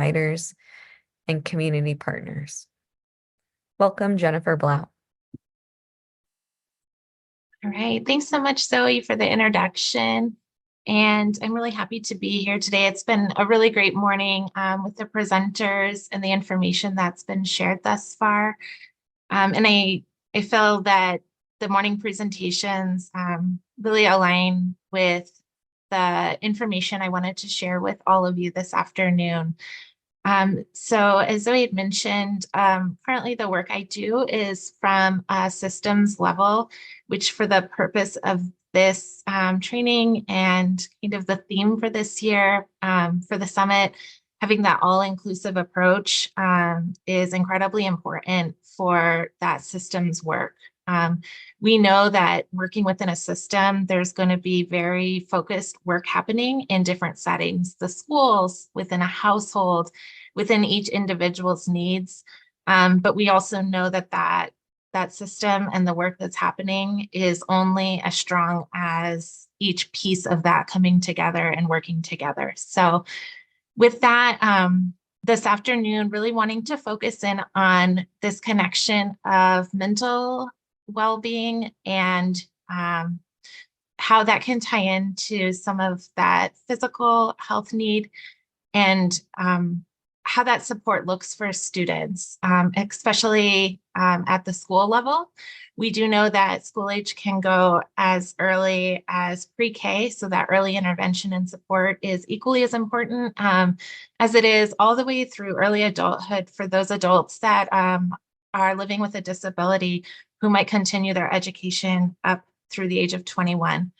providers, and community partners. Welcome, Jennifer Blau. All right, thanks so much, Zoe, for the introduction. And I'm really happy to be here today. It's been a really great morning with the presenters and the information that's been shared thus far. And I feel that the morning presentations really align with the information I wanted to share with all of you this afternoon. So as Zoe had mentioned, currently the work I do is from a systems level, which for the purpose of this training and kind of the theme for this year for the summit, having that all-inclusive approach is incredibly important for that systems work. We know that working within a system, there's going to be very focused work happening in different settings, the schools, within a household, within each individual's needs. But we also know that that system and the work that's happening is only as strong as each piece of that coming together and working together. So with that, this afternoon, really wanting to focus in on this connection of mental well-being and how that can tie into some of that physical health need and how that support looks for students, especially at the school level. We do know that school age can go as early as pre-K, so that early intervention and support is equally as important as it is all the way through early adulthood for those adults that are living with a disability who might continue their education up through the age of 21.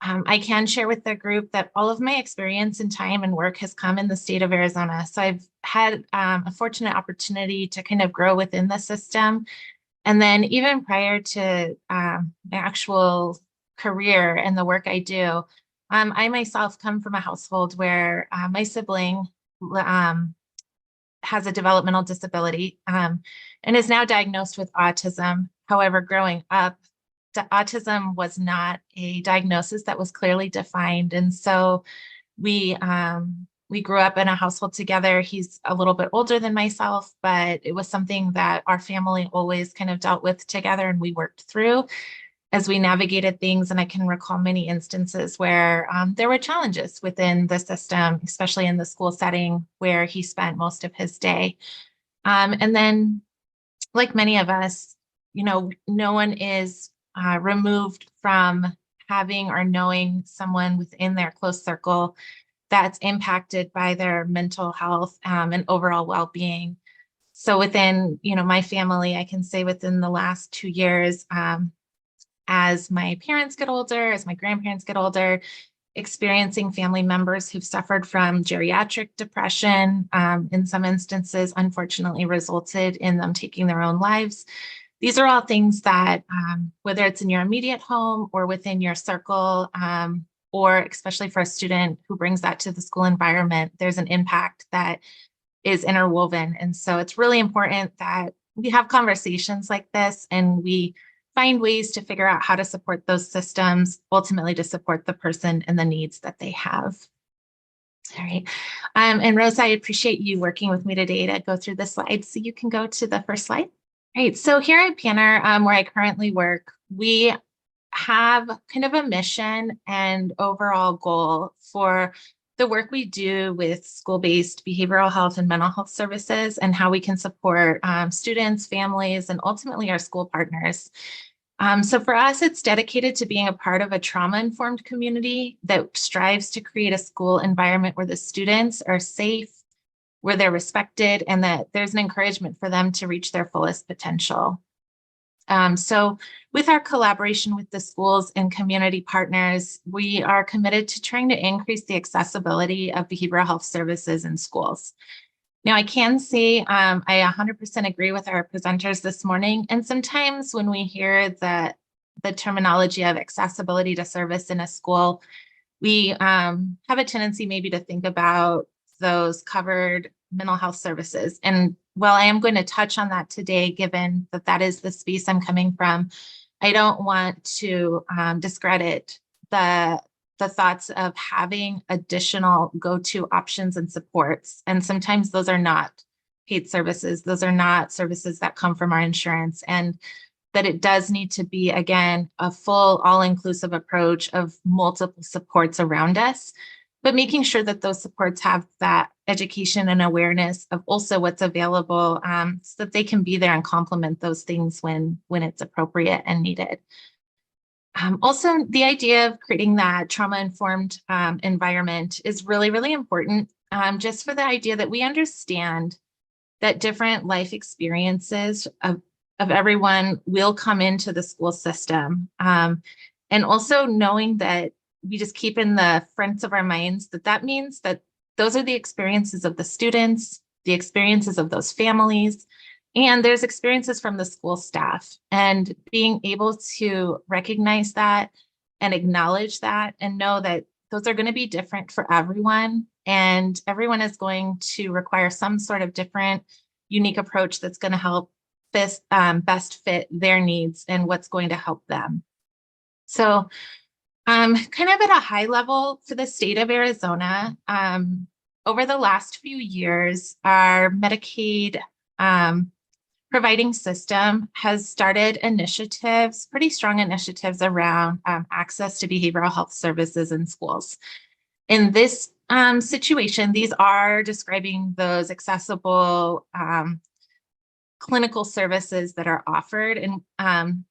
I can share with the group that all of my experience and time and work has come in the state of Arizona. So I've had a fortunate opportunity to kind of grow within the system. And then even prior to my actual career and the work I do, I myself come from a household where my sibling has a developmental disability and is now diagnosed with autism. However, growing up, autism was not a diagnosis that was clearly defined. And so we grew up in a household together. He's a little bit older than myself, but it was something that our family always kind of dealt with together and we worked through as we navigated things. And I can recall many instances where there were challenges within the system, especially in the school setting where he spent most of his day. And then, like many of us, no one is removed from having or knowing someone within their close circle that's impacted by their mental health and overall well-being. So within, my family, I can say within the last 2 years, as my parents get older, as my grandparents get older, experiencing family members who've suffered from geriatric depression, in some instances, unfortunately resulted in them taking their own lives. These are all things that, whether it's in your immediate home or within your circle, or especially for a student who brings that to the school environment, there's an impact that is interwoven. And so it's really important that we have conversations like this and we find ways to figure out how to support those systems, ultimately to support the person and the needs that they have. All right. And Rosa, I appreciate you working with me today to go through the slides. So you can go to the first slide. All right, so here at Banner, where I currently work, we have kind of a mission and overall goal for the work we do with school-based behavioral health and mental health services and how we can support students, families, and ultimately our school partners. So for us, it's dedicated to being a part of a trauma-informed community that strives to create a school environment where the students are safe, where they're respected, and that there's an encouragement for them to reach their fullest potential. So with our collaboration with the schools and community partners, we are committed to trying to increase the accessibility of behavioral health services in schools. Now, I can say I 100% agree with our presenters this morning. And sometimes when we hear the terminology of accessibility to service in a school, we have a tendency maybe to think about those covered mental health services. And while I am going to touch on that today, given that that is the space I'm coming from, I don't want to discredit the the thoughts of having additional go-to options and supports. And sometimes those are not paid services. Those are not services that come from our insurance. And that it does need to be, again, a full all-inclusive approach of multiple supports around us, but making sure that those supports have that education and awareness of also what's available, so that they can be there and complement those things when it's appropriate and needed. Also, the idea of creating that trauma-informed environment is really, really important, just for the idea that we understand that different life experiences of everyone will come into the school system. And also knowing that we just keep in the fronts of our minds that means that those are the experiences of the students, the experiences of those families, and there's experiences from the school staff. And being able to recognize that and acknowledge that and know that those are going to be different for everyone. And everyone is going to require some sort of different, unique approach that's going to help best fit their needs and what's going to help them. So kind of at a high level for the state of Arizona, over the last few years, our Medicaid providing system has started initiatives, pretty strong initiatives around access to behavioral health services in schools. In this situation, these are describing those accessible clinical services that are offered. And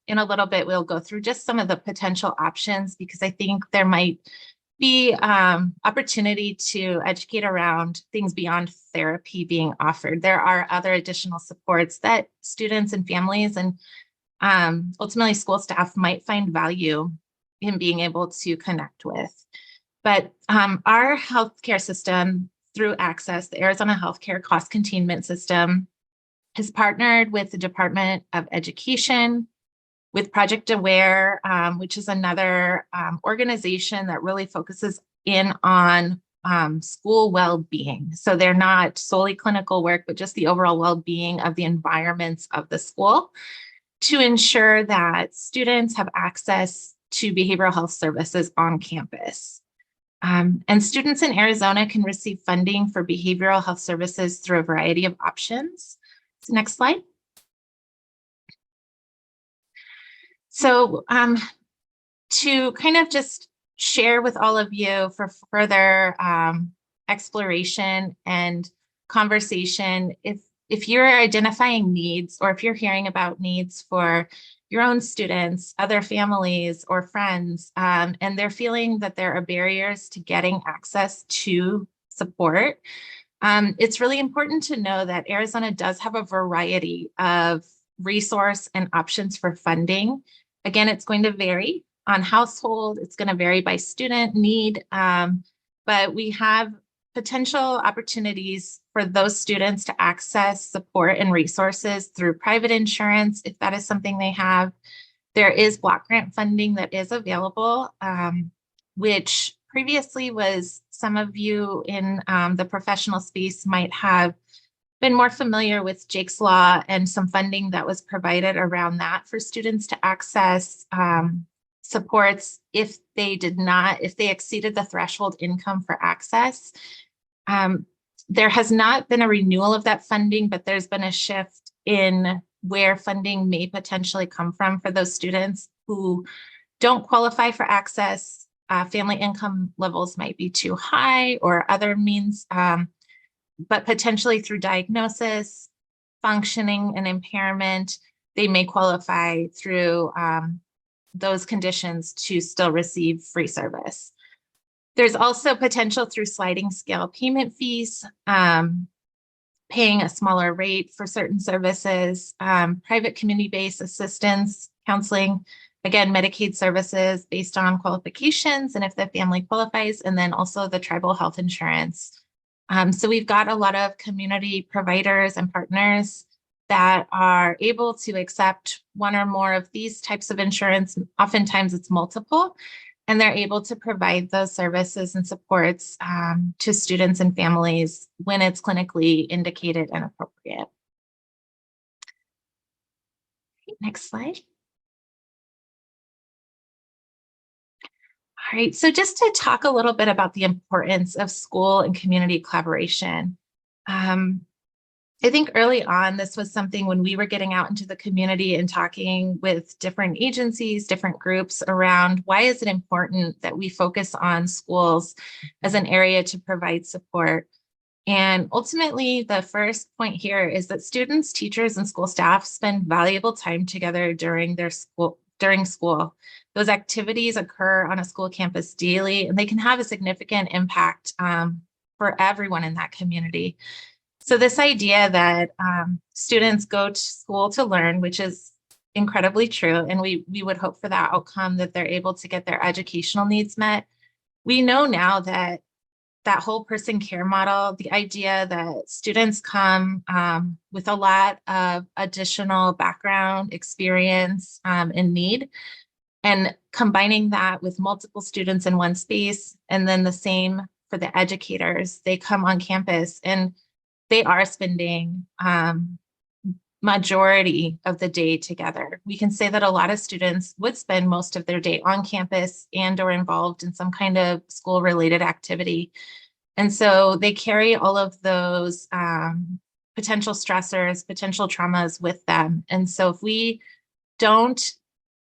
in a little bit, we'll go through just some of the potential options, because I think there might be opportunity to educate around things beyond therapy being offered. There are other additional supports that students and families and ultimately school staff might find value in being able to connect with. But our healthcare system through Access, the Arizona Healthcare Cost Containment System, has partnered with the Department of Education, with Project Aware, which is another organization that really focuses in on school well-being. So they're not solely clinical work, but just the overall well-being of the environments of the school to ensure that students have access to behavioral health services on campus. And students in Arizona can receive funding for behavioral health services through a variety of options. So next slide. So to kind of just share with all of you for further exploration and conversation, if you're identifying needs, or if you're hearing about needs for your own students, other families or friends, and they're feeling that there are barriers to getting access to support, it's really important to know that Arizona does have a variety of resource and options for funding. Again, it's going to vary on household, it's going to vary by student need, but we have potential opportunities for those students to access support and resources through private insurance, if that is something they have. There is block grant funding that is available, which previously was, some of you in the professional space might have been more familiar with Jake's Law and some funding that was provided around that for students to access supports if they exceeded the threshold income for access. There has not been a renewal of that funding, but there's been a shift in where funding may potentially come from for those students who don't qualify for access. Family income levels might be too high or other means, but potentially through diagnosis, functioning and impairment, they may qualify through those conditions to still receive free service. There's also potential through sliding scale payment fees, paying a smaller rate for certain services, private community-based assistance, counseling, again, Medicaid services based on qualifications and if the family qualifies, and then also the tribal health insurance. So we've got a lot of community providers and partners that are able to accept one or more of these types of insurance. Oftentimes it's multiple, and they're able to provide those services and supports to students and families when it's clinically indicated and appropriate. Next slide. right, so just to talk a little bit about the importance of school and community collaboration. I think early on, this was something when we were getting out into the community and talking with different agencies, different groups around why is it important that we focus on schools as an area to provide support. And ultimately, the first point here is that students, teachers, and school staff spend valuable time together during school. Those activities occur on a school campus daily, and they can have a significant impact for everyone in that community. So this idea that students go to school to learn, which is incredibly true, and we would hope for that outcome, that they're able to get their educational needs met. We know now that that whole person care model, the idea that students come with a lot of additional background, experience, and need, and combining that with multiple students in one space, and then the same for the educators. They come on campus and they are spending majority of the day together. We can say that a lot of students would spend most of their day on campus and or involved in some kind of school related activity. And so they carry all of those potential stressors, potential traumas with them. And so if we don't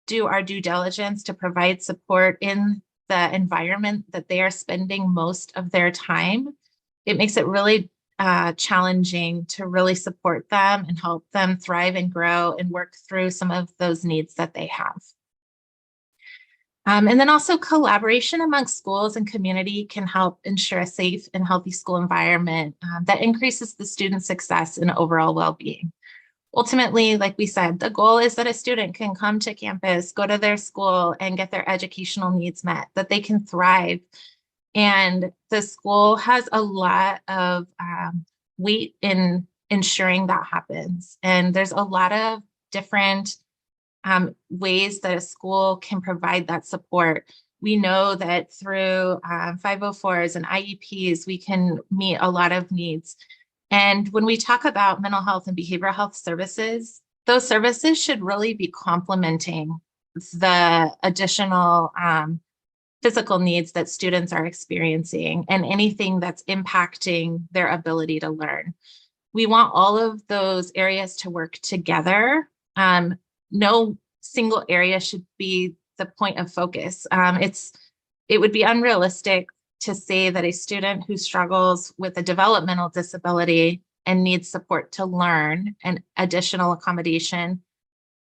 do our due diligence to provide support in the environment that they are spending most of their time, it makes it really challenging to really support them and help them thrive and grow and work through some of those needs that they have. And then also collaboration amongst schools and community can help ensure a safe and healthy school environment that increases the student success and overall well-being. Ultimately, like we said, the goal is that a student can come to campus, go to their school, and get their educational needs met, that they can thrive. And the school has a lot of weight in ensuring that happens. And there's a lot of different ways that a school can provide that support. We know that through 504s and IEPs, we can meet a lot of needs. And when we talk about mental health and behavioral health services, those services should really be complementing the additional physical needs that students are experiencing and anything that's impacting their ability to learn. We want all of those areas to work together. No single area should be the point of focus. It would be unrealistic to say that a student who struggles with a developmental disability and needs support to learn and additional accommodation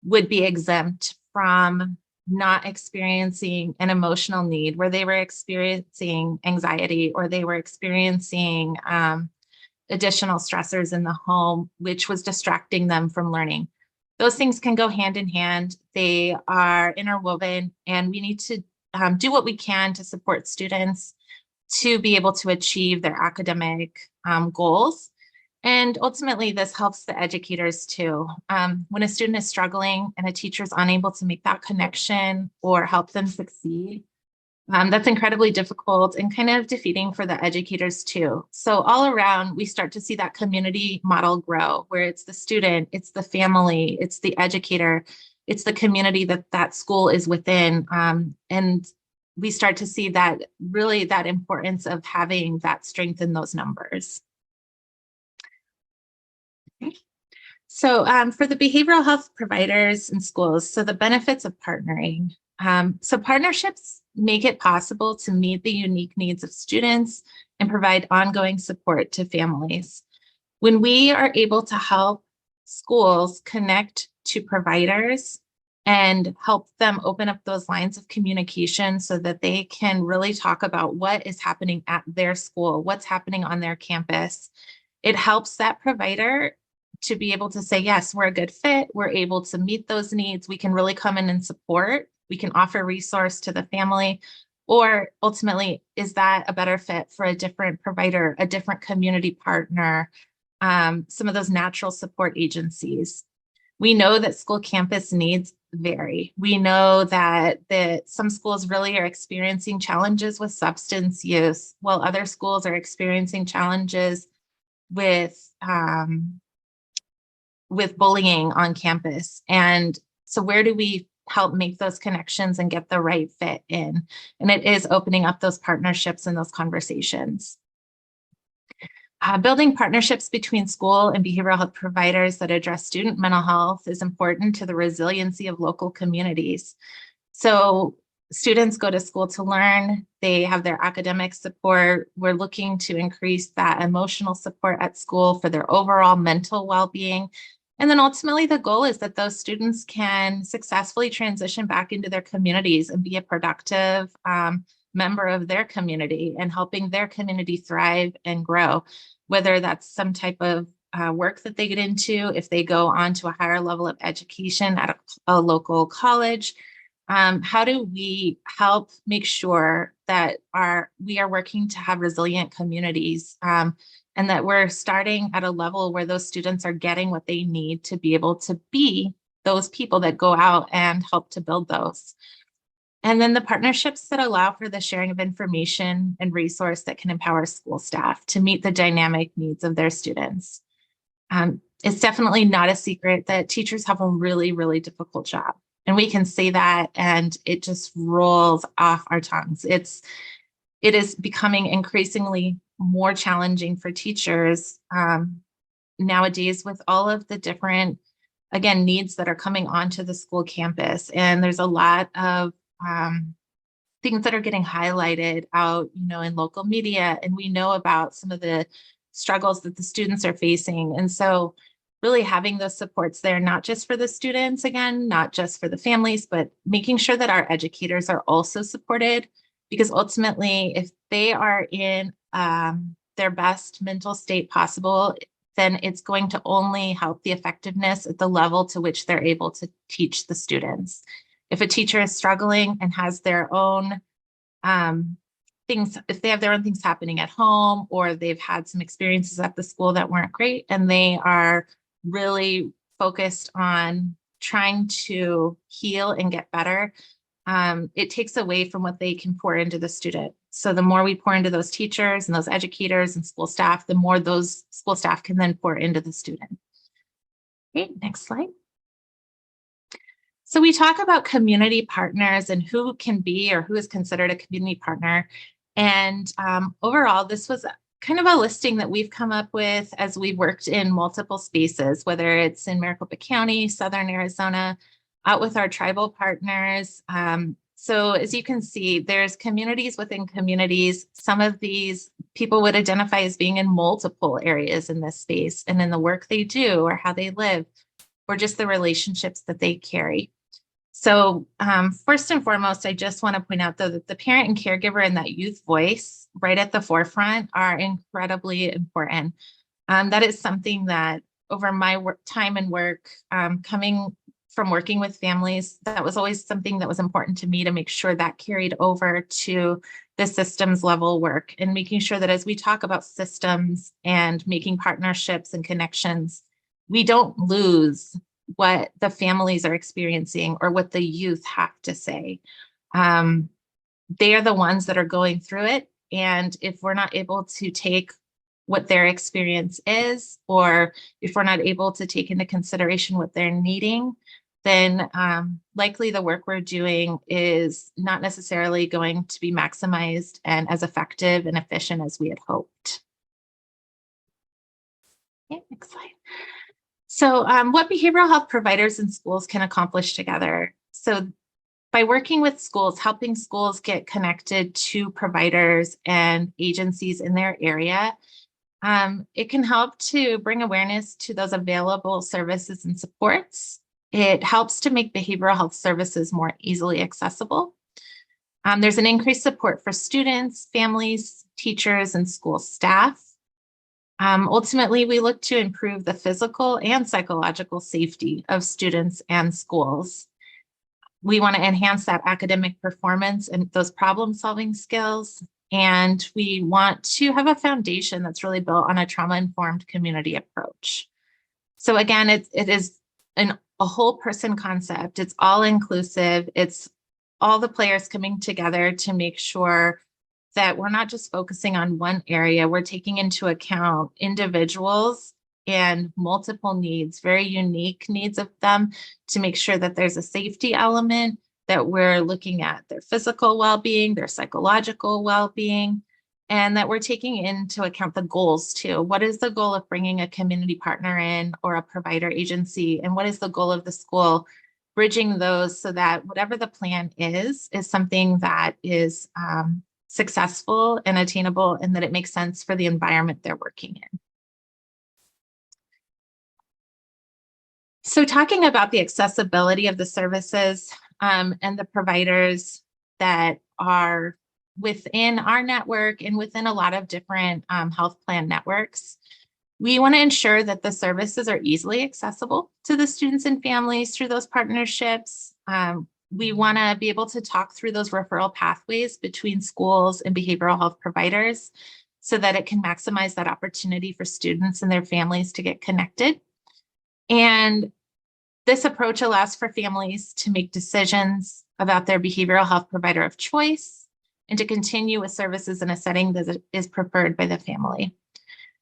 would be exempt from not experiencing an emotional need where they were experiencing anxiety or they were experiencing additional stressors in the home, which was distracting them from learning. Those things can go hand in hand. They are interwoven, and we need to do what we can to support students to be able to achieve their academic goals. And ultimately, this helps the educators too. When a student is struggling and a teacher is unable to make that connection or help them succeed, that's incredibly difficult and kind of defeating for the educators too. So all around, we start to see that community model grow, where it's the student, it's the family, it's the educator, it's the community that that school is within. And we start to see that really that importance of having that strength in those numbers. So for the behavioral health providers and schools, so the benefits of partnering. So partnerships make it possible to meet the unique needs of students and provide ongoing support to families. When we are able to help schools connect to providers and help them open up those lines of communication so that they can really talk about what is happening at their school, what's happening on their campus, it helps that provider to be able to say, yes, we're a good fit. We're able to meet those needs. We can really come in and support. We can offer resource to the family. Or ultimately, is that a better fit for a different provider, a different community partner, some of those natural support agencies? We know that school campus needs vary. We know that some schools really are experiencing challenges with substance use, while other schools are experiencing challenges with bullying on campus. And so where do we help make those connections and get the right fit in. And it is opening up those partnerships and those conversations. Building partnerships between school and behavioral health providers that address student mental health is important to the resiliency of local communities. So students go to school to learn, they have their academic support. We're looking to increase that emotional support at school for their overall mental well-being. And then ultimately the goal is that those students can successfully transition back into their communities and be a productive member of their community and helping their community thrive and grow, whether that's some type of work that they get into, if they go on to a higher level of education at a local college. How do we help make sure that we are working to have resilient communities and that we're starting at a level where those students are getting what they need to be able to be those people that go out and help to build those. And then the partnerships that allow for the sharing of information and resource that can empower school staff to meet the dynamic needs of their students. It's definitely not a secret that teachers have a really, really difficult job. And we can say that and it just rolls off our tongues. It is becoming increasingly more challenging for teachers nowadays with all of the different, again, needs that are coming onto the school campus. And there's a lot of things that are getting highlighted out, in local media. And we know about some of the struggles that the students are facing. And so really having those supports there, not just for the students, again, not just for the families, but making sure that our educators are also supported, because ultimately, if they are in their best mental state possible, then it's going to only help the effectiveness at the level to which they're able to teach the students. If a teacher is struggling and has their own things, if they have their own things happening at home, or they've had some experiences at the school that weren't great, and they are really focused on trying to heal and get better, it takes away from what they can pour into the student. So the more we pour into those teachers and those educators and school staff, the more those school staff can then pour into the student. Okay, next slide. So we talk about community partners and who can be or who is considered a community partner. And overall, this was kind of a listing that we've come up with as we've worked in multiple spaces, whether it's in Maricopa County, Southern Arizona, out with our tribal partners. So as you can see, there's communities within communities. Some of these people would identify as being in multiple areas in this space and in the work they do or how they live, or just the relationships that they carry. So first and foremost, I just want to point out though that the parent and caregiver and that youth voice right at the forefront are incredibly important. That is something that over my time and work, coming from working with families, that was always something that was important to me to make sure that carried over to the systems level work and making sure that as we talk about systems and making partnerships and connections, we don't lose what the families are experiencing or what the youth have to say. They are the ones that are going through it. And if we're not able to take what their experience is, or if we're not able to take into consideration what they're needing, then likely the work we're doing is not necessarily going to be maximized and as effective and efficient as we had hoped. Okay, next slide. So what behavioral health providers and schools can accomplish together. So by working with schools, helping schools get connected to providers and agencies in their area, it can help to bring awareness to those available services and supports. It helps to make behavioral health services more easily accessible. There's an increased support for students, families, teachers, and school staff. Ultimately, we look to improve the physical and psychological safety of students and schools. We want to enhance that academic performance and those problem-solving skills. And we want to have a foundation that's really built on a trauma-informed community approach. So again, it is a whole person concept. It's all inclusive. It's all the players coming together to make sure that we're not just focusing on one area. We're taking into account individuals and multiple needs, very unique needs of them, to make sure that there's a safety element, that we're looking at their physical well-being, their psychological well-being, and that we're taking into account the goals too. What is the goal of bringing a community partner in or a provider agency? And what is the goal of the school? Bridging those so that whatever the plan is something that is successful and attainable, and that it makes sense for the environment they're working in. So talking about the accessibility of the services and the providers that are within our network and within a lot of different health plan networks, we want to ensure that the services are easily accessible to the students and families through those partnerships. We want to be able to talk through those referral pathways between schools and behavioral health providers so that it can maximize that opportunity for students and their families to get connected. And this approach allows for families to make decisions about their behavioral health provider of choice and to continue with services in a setting that is preferred by the family.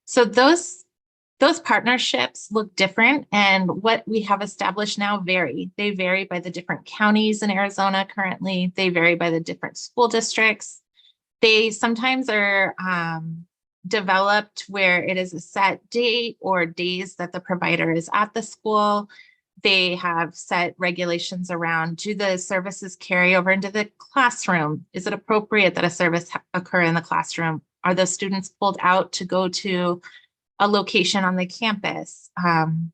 So those partnerships look different, and what we have established now vary. They vary by the different counties in Arizona currently. They vary by the different school districts. They sometimes are developed where it is a set date or days that the provider is at the school. They have set regulations around, do the services carry over into the classroom? Is it appropriate that a service occur in the classroom? Are those students pulled out to go to a location on the campus? And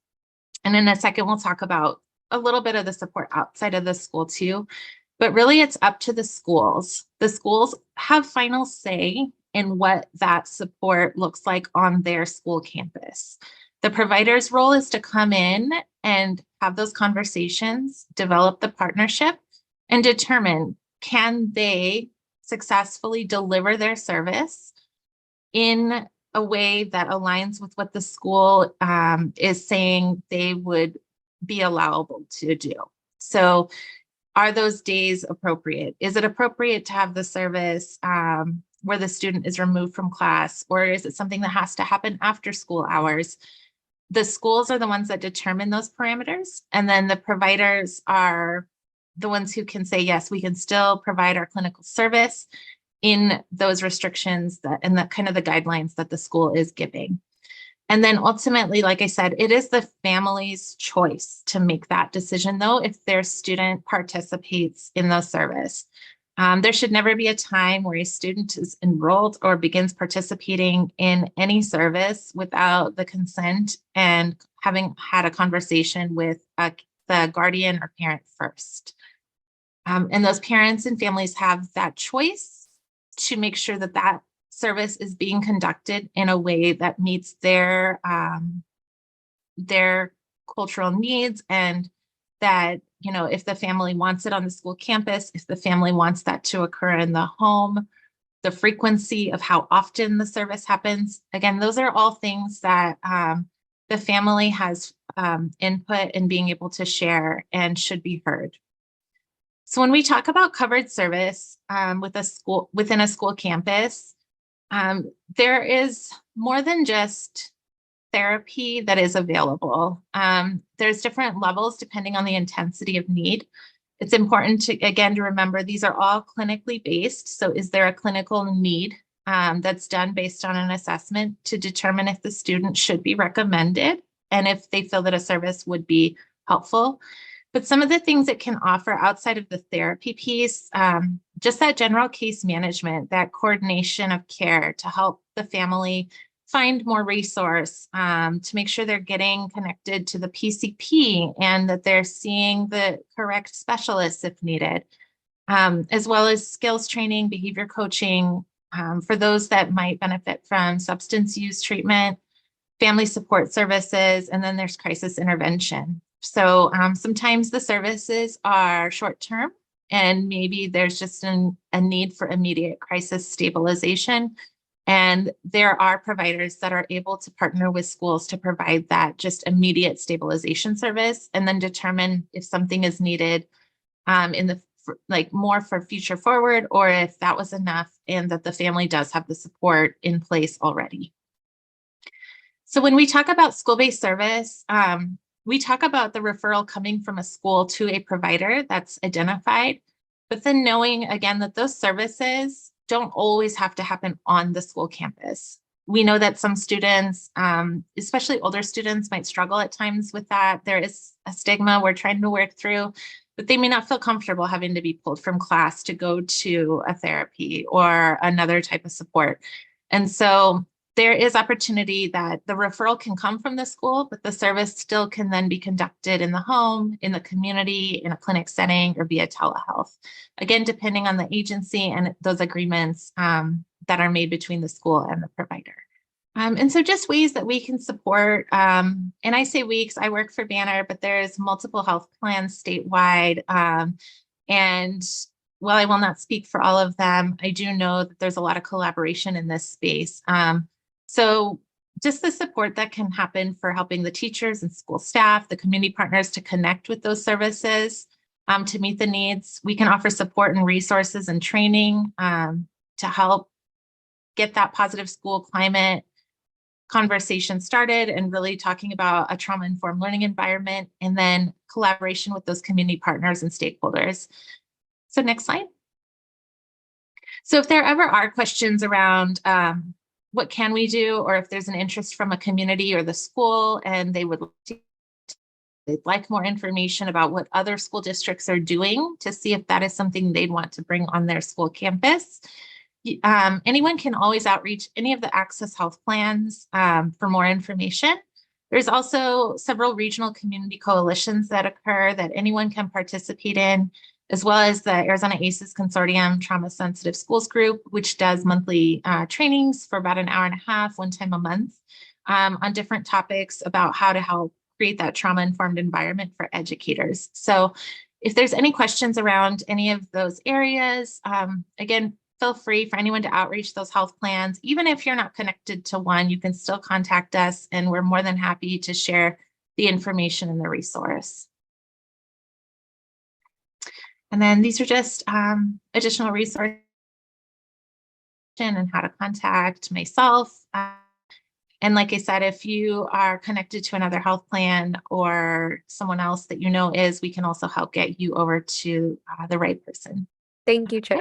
in a second, we'll talk about a little bit of the support outside of the school too. But really, it's up to the schools. The schools have final say in what that support looks like on their school campus. The provider's role is to come in and have those conversations, develop the partnership, and determine, can they successfully deliver their service in a way that aligns with what the school is saying they would be allowable to do. So are those days appropriate? Is it appropriate to have the service where the student is removed from class, or is it something that has to happen after school hours? The schools are the ones that determine those parameters, and then the providers are the ones who can say, yes, we can still provide our clinical service in those restrictions and the kind of the guidelines that the school is giving. And then ultimately, like I said, it is the family's choice to make that decision, though, if their student participates in the service. There should never be a time where a student is enrolled or begins participating in any service without the consent and having had a conversation with the guardian or parent first. And those parents and families have that choice to make sure that that service is being conducted in a way that meets their cultural needs, and that, you know, if the family wants it on the school campus, if the family wants that to occur in the home, the frequency of how often the service happens. Again, those are all things that the family has input in being able to share and should be heard. So when we talk about covered service within a school campus, there is more than just therapy that is available. There's different levels depending on the intensity of need. It's important to, again, to remember these are all clinically based. So is there a clinical need that's done based on an assessment to determine if the student should be recommended and if they feel that a service would be helpful. But some of the things it can offer outside of the therapy piece, just that general case management, that coordination of care to help the family find more resource, to make sure they're getting connected to the PCP and that they're seeing the correct specialists if needed, as well as skills training, behavior coaching, for those that might benefit from substance use treatment, family support services, and then there's crisis intervention. So sometimes the services are short-term, and maybe there's just a need for immediate crisis stabilization. And there are providers that are able to partner with schools to provide that just immediate stabilization service, and then determine if something is needed in the more for future forward, or if that was enough and that the family does have the support in place already. So when we talk about school-based service, we talk about the referral coming from a school to a provider that's identified, but then knowing again that those services don't always have to happen on the school campus. We know that some students, especially older students, might struggle at times with that. There is a stigma we're trying to work through, but they may not feel comfortable having to be pulled from class to go to a therapy or another type of support. And so there is opportunity that the referral can come from the school, but the service still can then be conducted in the home, in the community, in a clinic setting, or via telehealth. Again, depending on the agency and those agreements that are made between the school and the provider. And so just ways that we can support, and I say we because I work for Banner, but there's multiple health plans statewide. And while I will not speak for all of them, I do know that there's a lot of collaboration in this space. So just the support that can happen for helping the teachers and school staff, the community partners to connect with those services to meet the needs. We can offer support and resources and training to help get that positive school climate conversation started and really talking about a trauma-informed learning environment, and then collaboration with those community partners and stakeholders. So next slide. So if there ever are questions around what can we do, or if there's an interest from a community or the school and they'd like more information about what other school districts are doing to see if that is something they'd want to bring on their school campus, anyone can always outreach any of the Access Health plans for more information. There's also several regional community coalitions that occur that anyone can participate in, as well as the Arizona ACEs Consortium Trauma Sensitive Schools Group, which does monthly trainings for about an hour and a half, one time a month, on different topics about how to help create that trauma-informed environment for educators. So if there's any questions around any of those areas, again, feel free for anyone to outreach those health plans. Even if you're not connected to one, you can still contact us, and we're more than happy to share the information and the resource. And then these are just additional resources and how to contact myself. And like I said, if you are connected to another health plan or someone else that you know is, we can also help get you over to the right person. Thank you, Jennifer.